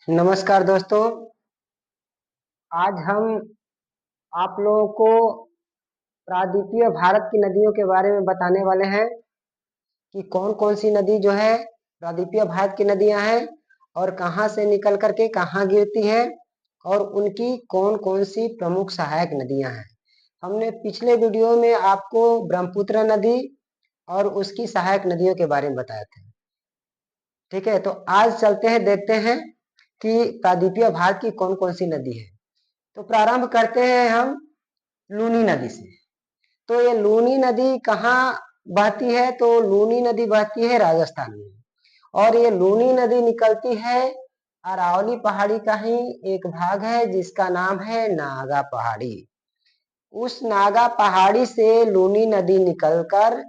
नमस्कार दोस्तों। आज हम आप लोगों को प्रायद्वीपीय भारत की नदियों के बारे में बताने वाले हैं कि कौन कौन सी नदी जो है प्रायद्वीपीय भारत की नदियां हैं और कहां से निकल करके कहां गिरती है और उनकी कौन कौन सी प्रमुख सहायक नदियां हैं। हमने पिछले वीडियो में आपको ब्रह्मपुत्र नदी और उसकी सहायक नदियों के बारे में बताया था। ठीक है, तो आज चलते हैं, देखते हैं कि प्रायद्वीपीय भारत की कौन कौन सी नदी है। तो प्रारंभ करते हैं हम लूनी नदी से। तो ये लूनी नदी कहाँ बहती है? तो लूनी नदी बहती है राजस्थान में, और ये लूनी नदी निकलती है अरावली पहाड़ी का ही एक भाग है जिसका नाम है नागा पहाड़ी। उस नागा पहाड़ी से लूनी नदी निकलकर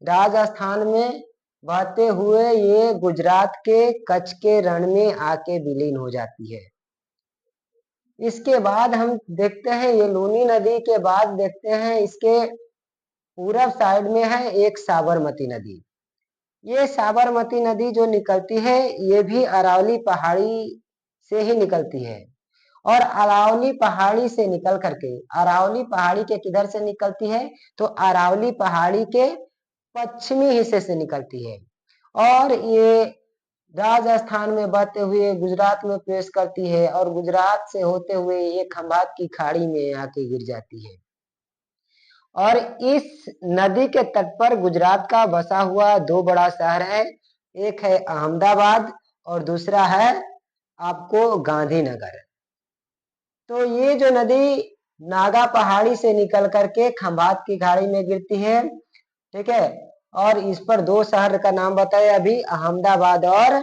राजस्थान में बहते हुए ये गुजरात के कच्छ के रण में आके विलीन हो जाती है। इसके बाद हम देखते हैं, ये लूनी नदी के बाद देखते हैं इसके पूरब साइड में है एक साबरमती नदी। ये साबरमती नदी जो निकलती है ये भी अरावली पहाड़ी से ही निकलती है, और अरावली पहाड़ी से निकल करके अरावली पहाड़ी के किधर से निकलती है? तो अरावली पहाड़ी के पश्चिमी हिस्से से निकलती है, और ये राजस्थान में बहते हुए गुजरात में प्रवेश करती है, और गुजरात से होते हुए ये खंभात की खाड़ी में आके गिर जाती है। और इस नदी के तट पर गुजरात का बसा हुआ दो बड़ा शहर है, एक है अहमदाबाद और दूसरा है आपको गांधीनगर। तो ये जो नदी नागा पहाड़ी से निकल करके खंभात की खाड़ी में गिरती है, ठीक है, और इस पर दो शहर का नाम बताया अभी, अहमदाबाद और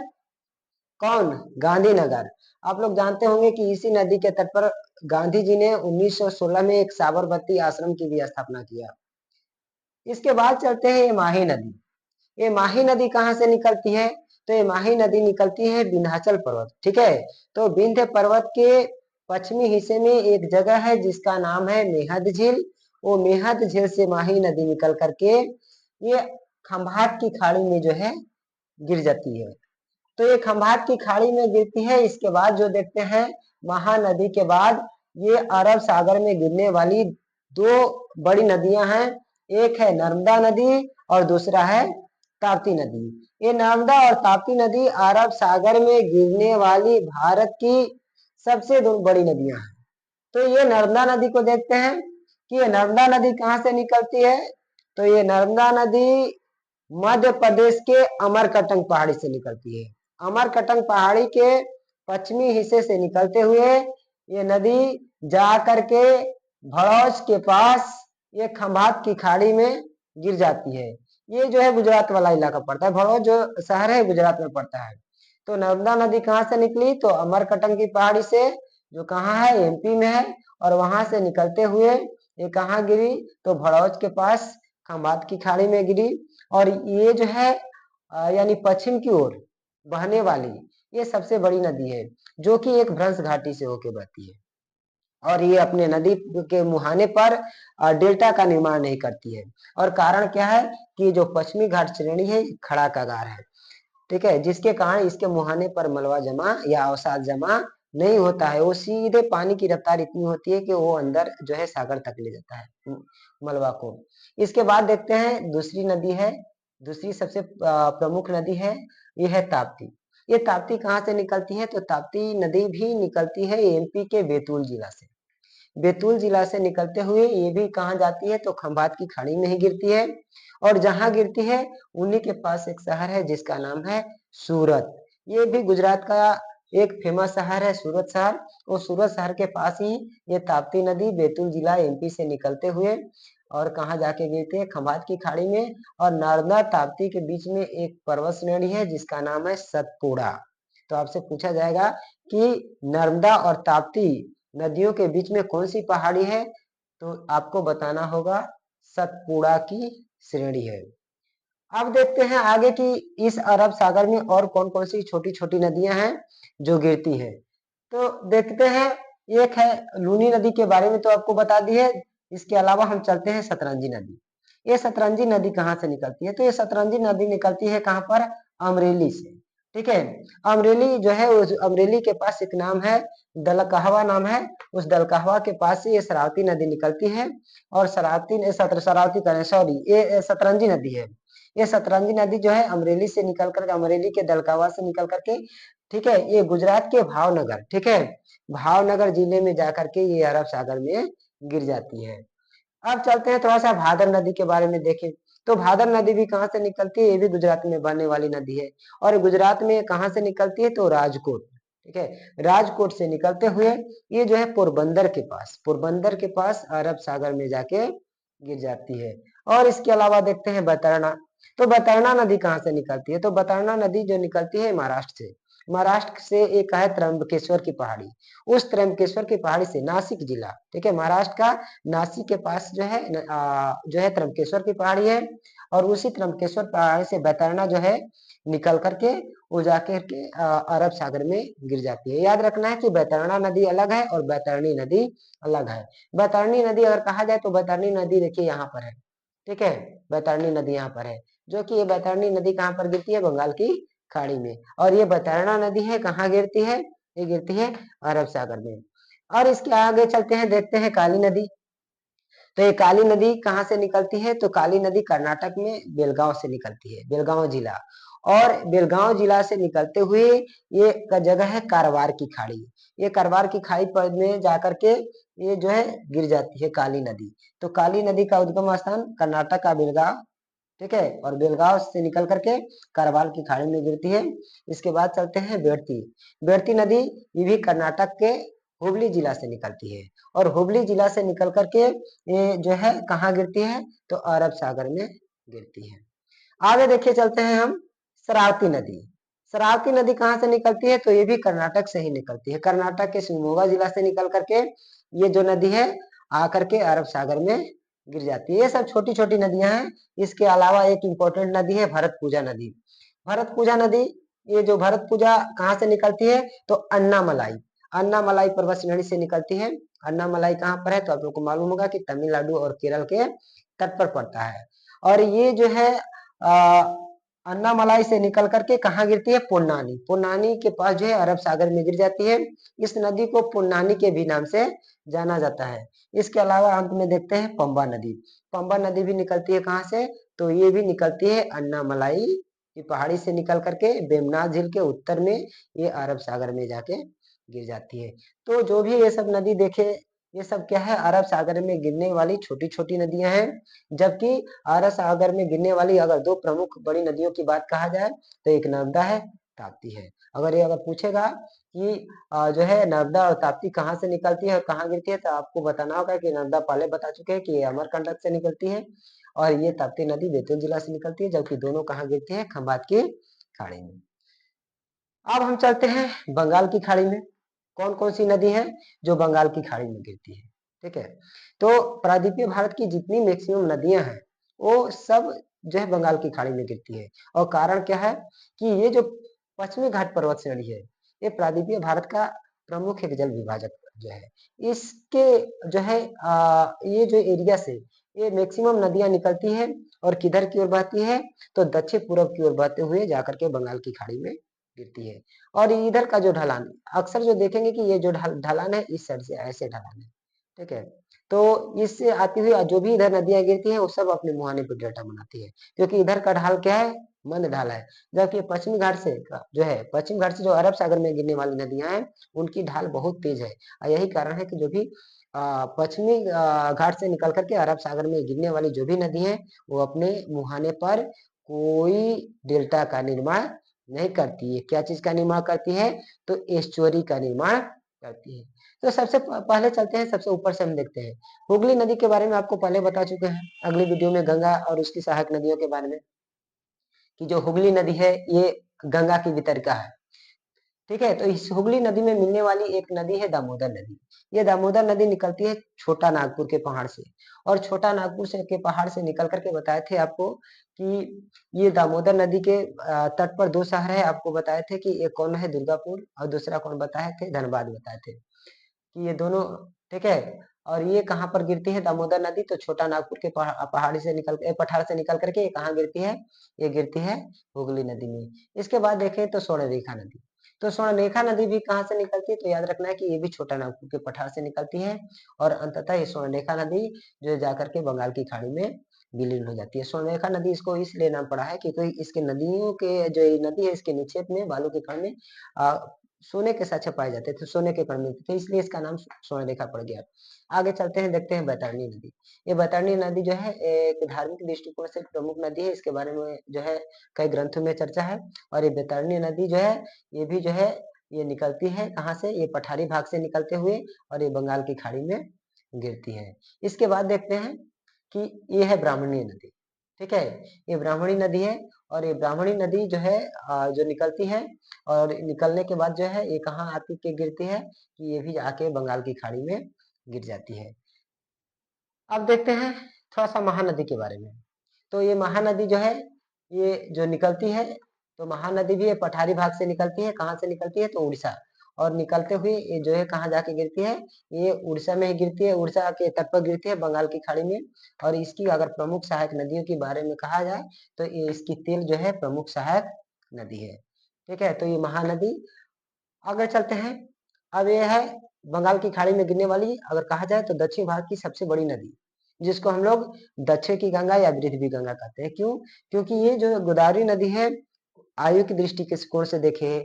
कौन? गांधीनगर। आप लोग जानते होंगे कि इसी नदी के तट पर गांधी जी ने 1916 में एक साबरमती आश्रम की भी स्थापना किया। इसके बाद चलते हैं ये माही नदी। ये माही नदी कहाँ से निकलती है? तो ये माही नदी निकलती है विंध्याचल पर्वत। ठीक है, तो विंध्य पर्वत के पश्चिमी हिस्से में एक जगह है जिसका नाम है मेहद झील। वो मेहद झील से माही नदी निकल करके ये खंभात की खाड़ी में जो है गिर जाती है। तो ये खंभात की खाड़ी में गिरती है। इसके बाद जो देखते हैं, महानदी के बाद ये अरब सागर में गिरने वाली दो बड़ी नदियां हैं, एक है नर्मदा नदी और दूसरा है ताप्ती नदी। ये नर्मदा और ताप्ती नदी अरब सागर में गिरने वाली भारत की सबसे दो बड़ी नदियां हैं। तो ये नर्मदा नदी को देखते हैं कि ये नर्मदा नदी कहाँ से निकलती है? तो ये नर्मदा नदी मध्य प्रदेश के अमरकंटक पहाड़ी से निकलती है। अमरकंटक पहाड़ी के पश्चिमी हिस्से से निकलते हुए ये नदी जा करके भड़ौच के पास ये खंभात की खाड़ी में गिर जाती है। ये जो है गुजरात वाला इलाका पड़ता है, भड़ौच जो शहर है गुजरात में पड़ता है। तो नर्मदा नदी कहाँ से निकली? तो अमरकंटक की पहाड़ी से, जो कहाँ है? एमपी में है, और वहां से निकलते हुए ये कहाँ गिरी? तो भड़ौच के पास खंभात की खाड़ी में गिरी। और ये जो है यानी पश्चिम की ओर बहने वाली ये सबसे बड़ी नदी है, जो कि एक भ्रंश घाटी से होकर बहती है, और ये अपने नदी के मुहाने पर डेल्टा का निर्माण नहीं करती है। और कारण क्या है? कि जो पश्चिमी घाट श्रेणी है खड़ा कागार है, ठीक है, जिसके कारण इसके मुहाने पर मलबा जमा या अवसाद जमा नहीं होता है। वो सीधे पानी की रफ्तार इतनी होती है कि वो अंदर जो है सागर तक ले जाता है मलबा को। इसके बाद देखते हैं दूसरी नदी है, दूसरी सबसे प्रमुख नदी है, ये है ताप्ती। ये ताप्ती कहाँ से निकलती है? तो ताप्ती नदी भी निकलती है एमपी के बैतूल जिला से। बैतूल जिला से निकलते हुए ये भी कहाँ जाती है? तो खंभात की खाड़ी में ही गिरती है, और जहां गिरती है उन्हीं के पास एक शहर है जिसका नाम है सूरत। ये भी गुजरात का एक फेमस शहर है सूरत शहर। और सूरत शहर के पास ही ये ताप्ती नदी बैतूल जिला एमपी से निकलते हुए और कहाँ जाके गिरती है? खंभात की खाड़ी में। और नर्मदा ताप्ती के बीच में एक पर्वत श्रेणी है जिसका नाम है सतपुड़ा। तो आपसे पूछा जाएगा कि नर्मदा और ताप्ती नदियों के बीच में कौन सी पहाड़ी है? तो आपको बताना होगा सतपुड़ा की श्रेणी है। अब देखते हैं आगे कि इस अरब सागर में और कौन कौन सी छोटी छोटी नदियां हैं जो गिरती हैं। तो देखते हैं, एक है लूनी नदी के बारे में तो आपको बता दी है। इसके अलावा हम चलते हैं सतरंजी नदी। ये सतरंजी नदी कहाँ से निकलती है? तो ये सतरंजी नदी निकलती है कहाँ पर? अमरेली से। ठीक है। अमरेली जो है, उस अमरेली के पास एक नाम है, दलकहवा नाम है। उस दलकहवा के पास से ये शरावती नदी निकलती है। और शरावती करें, सॉरी, ये सतरंजी नदी है। ये सतरंजी नदी जो है अमरेली से निकल कर, अमरेली के दलकहवा से निकल करके, ठीक है, ये गुजरात के भावनगर, ठीक है, भावनगर जिले में जाकर के ये अरब सागर में गिर जाती है। अब चलते हैं थोड़ा सा भादर नदी के बारे में देखें। तो भादर नदी भी कहाँ से निकलती है? ये भी गुजरात में बहने वाली नदी है। और गुजरात में कहाँ से निकलती है? तो राजकोट, ठीक है, राजकोट से निकलते हुए ये जो है पोरबंदर के पास अरब सागर में जाके गिर जाती है। और इसके अलावा देखते हैं बैतरणी। तो बैतरणी नदी कहाँ से निकलती है? तो बैतरणी नदी जो निकलती है महाराष्ट्र से। महाराष्ट्र से एक है त्र्यंबकेश्वर की पहाड़ी। उस त्र्यंबकेश्वर की पहाड़ी से नासिक जिला, ठीक है, महाराष्ट्र का नासिक के पास जो है त्र्यंबकेश्वर की पहाड़ी है। और उसी त्र्यंबकेश्वर पहाड़ी से बैतरणी जो है निकल करके वो जाकर के अरब सागर में गिर जाती है। याद रखना है कि बैतरणी नदी अलग है और बैतरणी नदी अलग है। बैतरणी नदी अगर कहा जाए तो बैतरणी नदी देखिए यहाँ पर है, ठीक है, बैतरणी नदी यहाँ पर है। जो कि ये बैतरणी नदी कहाँ पर गिरती है? बंगाल की खाड़ी में। और ये बैतरणी नदी है कहाँ गिरती है? ये गिरती है अरब सागर में। और इसके आगे चलते हैं, देखते हैं काली नदी। तो ये काली नदी कहाँ से निकलती है? तो काली नदी कर्नाटक में बेलगांव से निकलती है, बेलगांव जिला। और बेलगांव जिला से निकलते हुए ये का जगह है कारवार की खाड़ी। ये कारवार की खाड़ी पर में जाकर के ये जो है गिर जाती है काली नदी। तो काली नदी का उद्गम स्थान कर्नाटक का बेलगांव, ठीक है, और बेलगांव से निकल करके कारवार की खाड़ी में गिरती है। इसके बाद चलते हैं बेड़ती। बेड़ती नदी ये भी कर्नाटक के हुबली जिला से निकलती है। और हुबली जिला से निकल करके ये जो है कहाँ गिरती है? तो अरब सागर में गिरती है। आगे देखिए चलते हैं हम, शरावती नदी। शरावती नदी कहाँ से निकलती है? तो ये भी कर्नाटक से ही निकलती है। कर्नाटक के शिवमोगा जिला से निकल करके ये जो नदी है आकर के अरब सागर में गिर जाती है। ये सब छोटी छोटी नदियां हैं। इसके अलावा एक इंपॉर्टेंट नदी है भरतपुजा नदी। भरतपुजा नदी, ये जो भरतपुजा कहाँ से निकलती है? तो अन्नामलाई, अन्नामलाई पर्वत श्रेणी से निकलती है। अन्नामलाई कहाँ पर है? तो आप लोग को मालूम होगा कि तमिलनाडु और केरल के तट पर पड़ता है। और ये जो है अन्नामलाई से निकल करके कहाँ गिरती है? पुन्नानी, पुन्नानी के पास जो है अरब सागर में गिर जाती है। इस नदी को पुन्नानी के भी नाम से जाना जाता है। इसके अलावा अंत में देखते हैं पंबा नदी। पंबा नदी भी निकलती है कहाँ से? तो ये भी निकलती है अन्नामलाई की पहाड़ी से निकल करके वेमनाथ झील के उत्तर में ये अरब सागर में जाके गिर जाती है। तो जो भी ये सब नदी देखे, ये सब क्या है? अरब सागर में गिरने वाली छोटी छोटी नदियां हैं। जबकि अरब सागर में गिरने वाली अगर दो प्रमुख बड़ी नदियों की बात कहा जाए तो एक नर्मदा है, ताप्ती है। अगर ये अगर पूछेगा कि जो है नर्मदा और ताप्ती कहाँ से निकलती है और कहाँ गिरती है, तो आपको बताना होगा कि नर्मदा पहले बता चुके हैं कि ये अमरकंटक से निकलती है और ये ताप्ती नदी बैतूल जिला से निकलती है। जबकि दोनों कहाँ गिरती है? खंबात की खाड़ी में। अब हम चलते हैं बंगाल की खाड़ी में। कौन कौन सी नदी है जो बंगाल की खाड़ी में गिरती है? ठीक है, तो प्रायद्वीपीय भारत की जितनी मैक्सिमम नदियां हैं वो सब जो है बंगाल की खाड़ी में गिरती है। और कारण क्या है? कि ये जो पश्चिमी घाट पर्वत श्रेणी है, ये प्रायद्वीपीय भारत का प्रमुख एक जल विभाजक जो है। इसके जो है ये जो एरिया से ये मैक्सिमम नदियां निकलती है और किधर की ओर बहती है? तो दक्षिण पूर्व की ओर बहते हुए जाकर के बंगाल की खाड़ी में गिरती है। और इधर का जो ढलान, अक्सर जो देखेंगे कि ये जो ढलान है इस साइड से ऐसे ढलान है, ठीक है। तो इससे आती हुई जो भी इधर नदियां गिरती हैं वो सब अपने मुहाने पर डेल्टा बनाती है, क्योंकि इधर का ढाल क्या है? मंद ढाल है। जबकि पश्चिमी घाट से जो है, पश्चिम घाट से जो अरब सागर में गिरने वाली नदियां हैं उनकी ढाल बहुत तेज है। और यही कारण है कि जो भी पश्चिमी घाट से निकल करके अरब सागर में गिरने वाली जो भी नदी है वो अपने मुहाने पर कोई डेल्टा का निर्माण नहीं करती है। क्या चीज का निर्माण करती है? तो एस्चुअरी का निर्माण करती है। तो सबसे पहले चलते हैं, सबसे ऊपर से हम देखते हैं हुगली नदी के बारे में। आपको पहले बता चुके हैं अगली वीडियो में गंगा और उसकी सहायक नदियों के बारे में, कि जो हुगली नदी है ये गंगा की वितरिका है। ठीक है, तो इस हुगली नदी में मिलने वाली एक नदी है दामोदर नदी। ये दामोदर नदी निकलती है छोटा नागपुर के पहाड़ से। और छोटा नागपुर से के पहाड़ से निकल करके बताए थे आपको कि ये दामोदर नदी के तट पर दो शहर है। आपको बताए थे कि एक कौन है? दुर्गापुर, और दूसरा कौन बताए थे? धनबाद बताए थे कि ये दोनों, ठीक है, और ये कहाँ पर गिरती है दामोदर नदी? तो छोटा नागपुर के पहाड़ी से पठार से निकल करके ये कहाँ गिरती है? ये गिरती है हुगली नदी में। इसके बाद देखें तो स्वर्णरेखा नदी। तो स्वर्णरेखा नदी भी कहाँ से निकलती है? तो याद रखना है कि ये भी छोटा नागपुर के पठार से निकलती है और अंततः ये स्वर्णरेखा नदी जो जाकर के बंगाल की खाड़ी में विलीन हो जाती है। स्वर्णरेखा नदी इसको इसलिए नाम पड़ा है क्योंकि इसके नदियों के जो ये नदी है इसके निक्षेप में बालू के कण में सोने के साक्ष्य पाए जाते थे, सोने के कण मिलते थे, इसलिए इसका नाम स्वर्णरेखा पड़ गया। आगे चलते हैं, देखते हैं बैतरणी नदी। ये बैतरणी नदी जो है एक धार्मिक दृष्टिकोण से प्रमुख नदी है, इसके बारे में जो है कई ग्रंथों में चर्चा है। और ये बैतरणी नदी जो है ये भी जो है ये निकलती है कहाँ से? ये पठारी भाग से निकलते हुए और ये बंगाल की खाड़ी में गिरती है। इसके बाद देखते हैं कि ये है ब्राह्मणी नदी। ठीक है, ये ब्राह्मणी नदी है और ये ब्राह्मणी नदी जो है जो निकलती है और निकलने के बाद जो है ये कहाँ आती के गिरती है कि ये भी आके बंगाल की खाड़ी में गिर जाती है। अब देखते हैं थोड़ा सा महानदी के बारे में। तो ये महानदी जो है ये जो निकलती है तो महानदी भी ये पठारी भाग से निकलती है। कहाँ से निकलती है? तो उड़ीसा। और निकलते हुए ये जो है कहाँ जाके गिरती है? ये उड़ीसा में ही गिरती है, उड़ीसा के तट पर गिरती है बंगाल की खाड़ी में। और इसकी अगर प्रमुख सहायक नदियों के बारे में कहा जाए तो ये इसकी तेल जो है प्रमुख सहायक नदी है। ठीक है, तो ये महानदी। आगे चलते हैं, अब ये है बंगाल की खाड़ी में गिरने वाली अगर कहा जाए तो दक्षिण भारत की सबसे बड़ी नदी, जिसको हम लोग दक्षिण की गंगा या वृद्ध गंगा कहते हैं। क्यों? क्योंकि ये जो गोदावरी नदी है आयु की दृष्टि के कोण से देखें,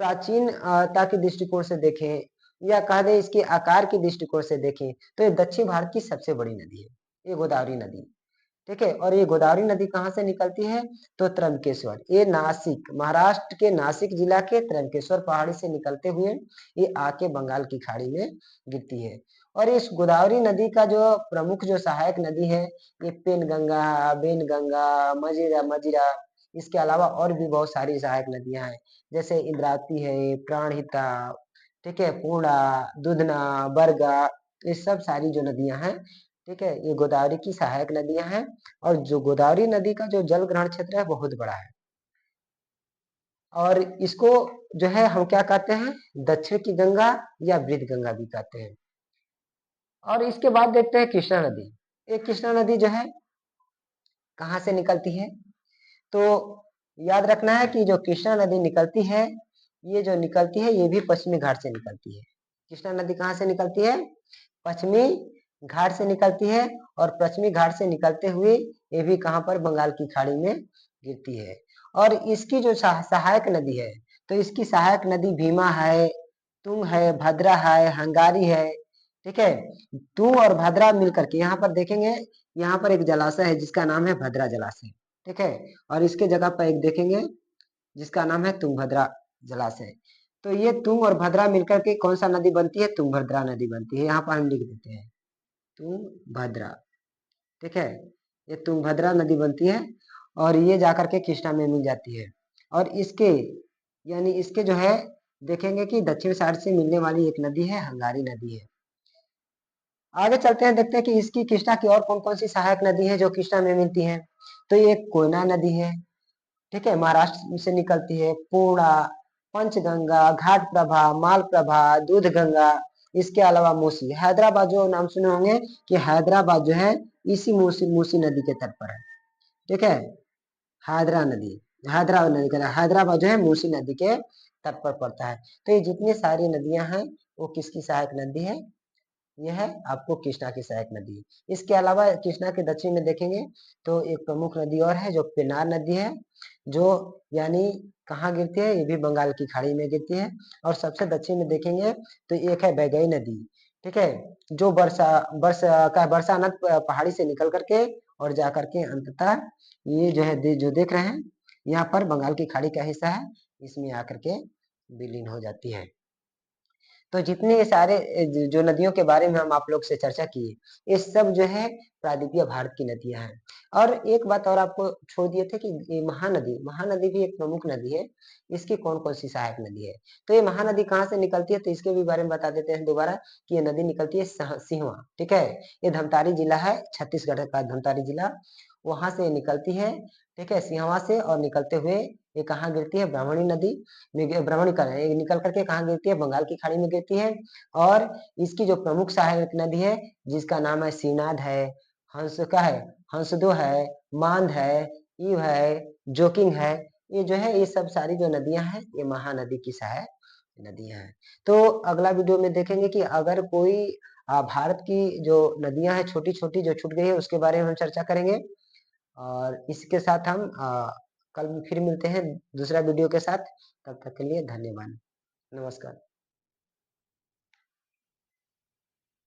प्राचीनता के दृष्टिकोण से देखें या कह दें इसके आकार के दृष्टिकोण से देखें तो ये दक्षिण भारत की सबसे बड़ी नदी है, ये गोदावरी नदी। ठीक है, और ये गोदावरी नदी कहाँ से निकलती है? तो त्र्यंबकेश्वर, ये नासिक, महाराष्ट्र के नासिक जिला के त्र्यंबकेश्वर पहाड़ी से निकलते हुए ये आके बंगाल की खाड़ी में गिरती है। और इस गोदावरी नदी का जो प्रमुख जो सहायक नदी है ये पेनगंगा, बेनगंगा, मजीरा मजीरा, इसके अलावा और भी बहुत सारी सहायक नदियां हैं, जैसे इंद्रावती है, प्राणहिता, ठीक है, पूर्णा, दुधना, बरगा, ये सब सारी जो नदियां हैं, ठीक है, ये गोदावरी की सहायक नदियां हैं। और जो गोदावरी नदी का जो जल ग्रहण क्षेत्र है बहुत बड़ा है और इसको जो है हम क्या कहते हैं? दक्षिण की गंगा या वृद्ध गंगा भी कहते हैं। और इसके बाद देखते हैं कृष्णा नदी। ये कृष्णा नदी जो है कहाँ से निकलती है? तो याद रखना है कि जो कृष्णा नदी निकलती है ये जो निकलती है ये भी पश्चिमी घाट से निकलती है। कृष्णा नदी कहाँ से निकलती है? पश्चिमी घाट से निकलती है और पश्चिमी घाट से निकलते हुए ये भी कहाँ पर? बंगाल की खाड़ी में गिरती है। और इसकी जो सहायक नदी है तो इसकी सहायक नदी भीमा है, तुंग है, भद्रा है, हंगारी है। ठीक है, तुंग और भद्रा मिलकर के यहाँ पर देखेंगे, यहाँ पर एक जलाशय है जिसका नाम है भद्रा जलाशय। ठीक है, और इसके जगह पर एक देखेंगे जिसका नाम है तुंगभद्रा जलाशय। तो ये तुंग और भद्रा मिलकर के कौन सा नदी बनती है? तुंगभद्रा नदी बनती है। यहाँ पर हम लिख देते हैं तुंगभद्रा। ठीक है, ये तुंगभद्रा नदी बनती है और ये जाकर के कृष्णा में मिल जाती है। और इसके यानी इसके जो है देखेंगे कि दक्षिण साइड से मिलने वाली एक नदी है हंगारी नदी है। आगे चलते हैं, देखते हैं कि इसकी कृष्णा की और कौन कौन सी सहायक नदी है जो कृष्णा में मिलती है। तो ये कोयना नदी है, ठीक है, महाराष्ट्र से निकलती है। पूर्णा, पंचगंगा, घाट प्रभा, माल प्रभा, दूध गंगा, इसके अलावा मूसी। हैदराबाद जो नाम सुने होंगे कि हैदराबाद जो है इसी मूसी मूसी नदी के तट पर है। ठीक है, हैदराबाद नदी का हैदराबाद जो है मूसी नदी के तट पर पड़ता है। तो ये जितनी सारी नदियां हैं वो किसकी सहायक नदी है? यह है आपको कृष्णा की सहायक नदी। इसके अलावा कृष्णा के दक्षिण में देखेंगे तो एक प्रमुख नदी और है जो पेन्नार नदी है, जो यानी कहाँ गिरती है? ये भी बंगाल की खाड़ी में गिरती है। और सबसे दक्षिण में देखेंगे तो एक है बैगई नदी। ठीक है, जो बरसा नद पहाड़ी से निकल करके और जा करके अंततः ये जो है जो देख रहे हैं यहाँ पर बंगाल की खाड़ी का हिस्सा है, इसमें आकर के विलीन हो जाती है। तो जितने ये सारे जो नदियों के बारे में हम आप लोग से चर्चा किए ये सब जो है प्रायद्वीपीय भारत की नदियां हैं। और एक बात और आपको छोड़ दिए थे कि ये महानदी भी एक प्रमुख नदी है। इसकी कौन कौन सी सहायक नदी है? तो ये महानदी कहाँ से निकलती है तो इसके भी बारे में बता देते हैं दोबारा कि ये नदी निकलती है सिहवा। ठीक है, ये धमतारी जिला है, छत्तीसगढ़ का धमतारी जिला। वहां से निकलती है, ठीक है, सिंहवा से, और निकलते हुए ये कहाँ गिरती है, ब्राह्मणी नदी में, ब्राह्मणी का ये निकल करके कहाँ गिरती है, बंगाल की खाड़ी में गिरती है। और इसकी जो प्रमुख सहायक नदी है जिसका नाम है शिवनाथ है, हंस का है, हंसदो है, मांद है, ईव है, जोकिंग है, ये जो है ये सब सारी जो नदियां हैं ये महानदी की सहायक नदियां हैं। तो अगला वीडियो में देखेंगे कि अगर कोई भारत की जो नदियां हैं छोटी छोटी जो छूट गई है उसके बारे में हम चर्चा करेंगे। और इसके साथ हम कल फिर मिलते हैं दूसरा वीडियो के साथ। तब तक के लिए धन्यवाद। नमस्कार।